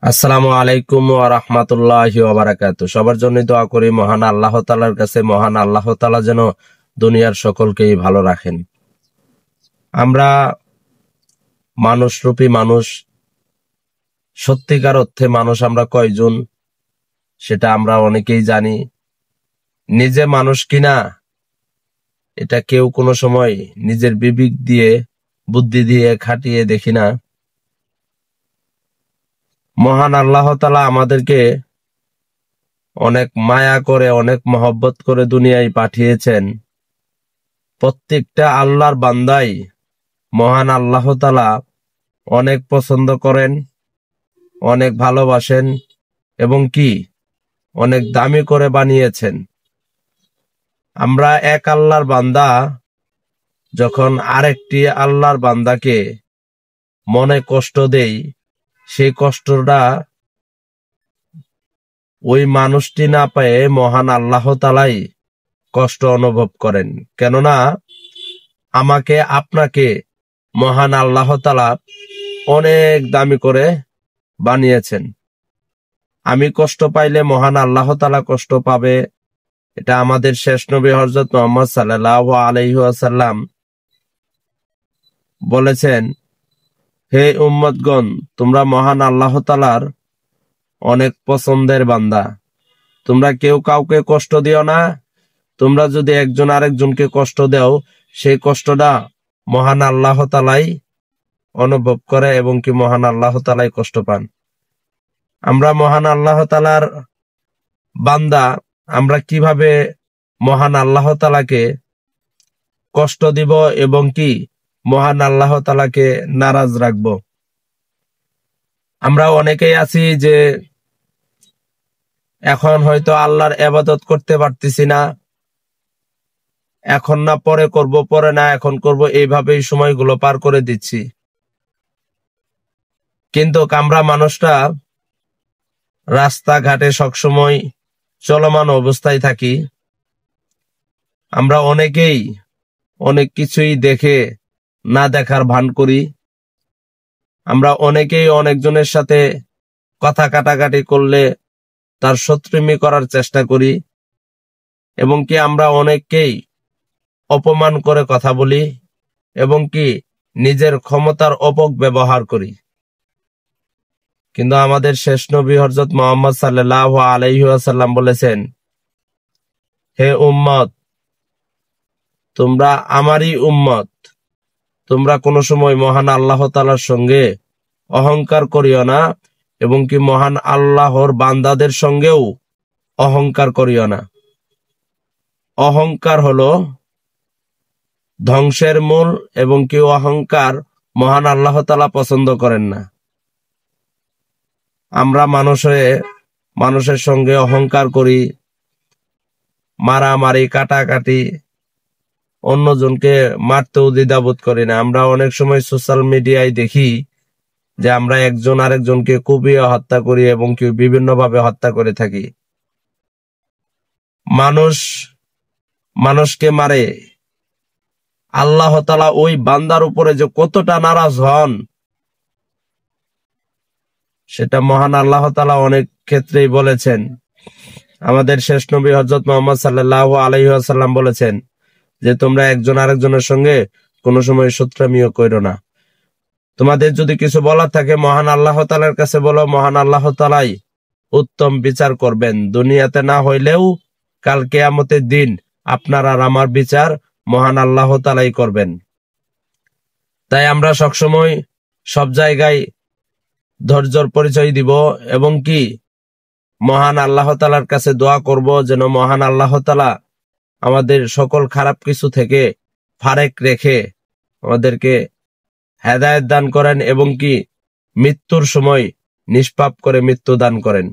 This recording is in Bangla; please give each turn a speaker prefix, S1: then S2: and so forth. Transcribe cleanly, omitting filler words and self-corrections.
S1: আসসালামু আলাইকুম ওয়া রাহমাতুল্লাহি ওয়া বারাকাতুহু। সবার জন্য দোয়া করি মহান আল্লাহ তাআলার কাছে, মহান আল্লাহ তাআলা যেন দুনিয়ার সকলকেই ভালো রাখেন। আমরা মানুষরূপী মানুষ, সত্যিকার অর্থে মানুষ আমরা কয়জন সেটা আমরা অনেকেই জানি। নিজে মানুষ কিনা এটা কেউ কোনো সময় নিজের বিবেক দিয়ে, বুদ্ধি দিয়ে খাটিয়ে দেখি না। মহান আল্লাহ তাআলা আমাদেরকে অনেক মায়া করে, অনেক মহব্বত করে দুনিয়ায় পাঠিয়েছেন। প্রত্যেকটা আল্লাহর বান্দাই মহান আল্লাহ তাআলা অনেক পছন্দ করেন, অনেক ভালোবাসেন এবং কি অনেক দামি করে বানিয়েছেন। আমরা এক আল্লাহর বান্দা যখন আরেকটি আল্লাহর বান্দাকে মনে কষ্ট দেই, সেই কষ্টটা ওই মানুষটি না পেয়ে মহান আল্লাহ তাআলাই কষ্ট অনুভব করেন। কেননা আমাকে আপনাকে মহান আল্লাহ তাআলা অনেক দামি করে বানিয়েছেন। আমি কষ্ট পাইলে মহান আল্লাহ তাআলা কষ্ট পাবে। এটা আমাদের শেষ নবী হযরত মুহাম্মদ সাল্লাল্লাহু আলাইহি ওয়াসাল্লাম বলেছেন, হে উম্মতগণ, তোমরা মহান আল্লাহ তাআলার অনেক পছন্দের বান্দা। তোমরা কেউ কাউকে কষ্ট দিও না। তোমরা যদি একজন আরেকজনকে কষ্ট দাও, সেই কষ্টটা মহান আল্লাহ তাআলাই অনুভব করে এবং কি মহান আল্লাহ তাআলাই কষ্ট পান। আমরা মহান আল্লাহ তাআলার বান্দা, আমরা কিভাবে মহান আল্লাহ তাআলাকে কষ্ট দিব এবং কি মহান আল্লাহ তাআলাকে নারাজ রাখব? আমরা অনেকেই আছি যে এখন হয়তো আল্লাহর ইবাদত করতে পারতেছি না, এখন না পরে করব, পরে না এখন করব, এইভাবেই সময়গুলো পার করে দিচ্ছি। কিন্তু আমরা মানুষটা রাস্তাঘাটে সবসময় চলমান অবস্থায় থাকি। আমরা অনেকেই অনেক কিছুই দেখে না দেখার ভান করি। আমরা অনেকেই অনেকজনের সাথে কথা কাটাকাটি করলে তার শত্রুমি করার চেষ্টা করি এবং কি আমরা অনেককেই অপমান করে কথা বলি এবং কি নিজের ক্ষমতার অপব্যবহার করি। কিন্তু আমাদের শেষ নবী হযরত মুহাম্মদ সাল্লাল্লাহু আলাইহি ওয়াসাল্লাম বলেছেন, হে উম্মত, তোমরা আমারই উম্মত। তোমরা কোনো সময় মহান আল্লাহ তাআলার সঙ্গে অহংকার করিও না এবং কি মহান আল্লাহর বান্দাদের সঙ্গেও অহংকার করিও না। অহংকার হলো ধ্বংসের মূল এবং কি অহংকার মহান আল্লাহ তাআলা পছন্দ করেন না। আমরা মানুষের সঙ্গে অহংকার করি, মারামারি, কাটাকাটি, অন্যজনকে মারতেও দ্বিধাবোধ করি না। আমরা অনেক সময় সোশ্যাল মিডিয়ায় দেখি যে আমরা একজন আরেকজনকে কুপিয়ে হত্যা করি এবং কি বিভিন্নভাবে হত্যা করে থাকি। মানুষকে মারে, আল্লাহ তাআলা ওই বান্দার উপরে যে কতটা নারাজ হন সেটা মহান আল্লাহ তাআলা অনেক ক্ষেত্রেই বলেছেন। আমাদের শেষ নবী হযরত মুহাম্মদ সাল্লাল্লাহু আলাইহি ওয়াসাল্লাম বলেছেন যে তোমরা একজন আরেকজনের সঙ্গে কোনো সময় শত্রুমিও কইরো না। তোমাদের যদি কিছু বলার থাকে মহান আল্লাহ তাআলার কাছে বলো, মহান আল্লাহ তাআলাই উত্তম বিচার করবেন। দুনিয়াতে না হইলেও কাল কিয়ামতের দিন আপনার আর আমার বিচার মহান আল্লাহ তাআলাই করবেন। তাই আমরা সবসময় সব জায়গায় ধৈর্যের পরিচয় দিব এবং কি মহান আল্লাহ তাআলার কাছে দোয়া করব যেন মহান আল্লাহ তাআলা আমাদের সকল খারাপ কিছু থেকে ফারেক রেখে আমাদেরকে হেদায়েত দান করেন এবং কি মৃত্যুর সময় নিষ্পাপ করে মৃত্যু দান করেন।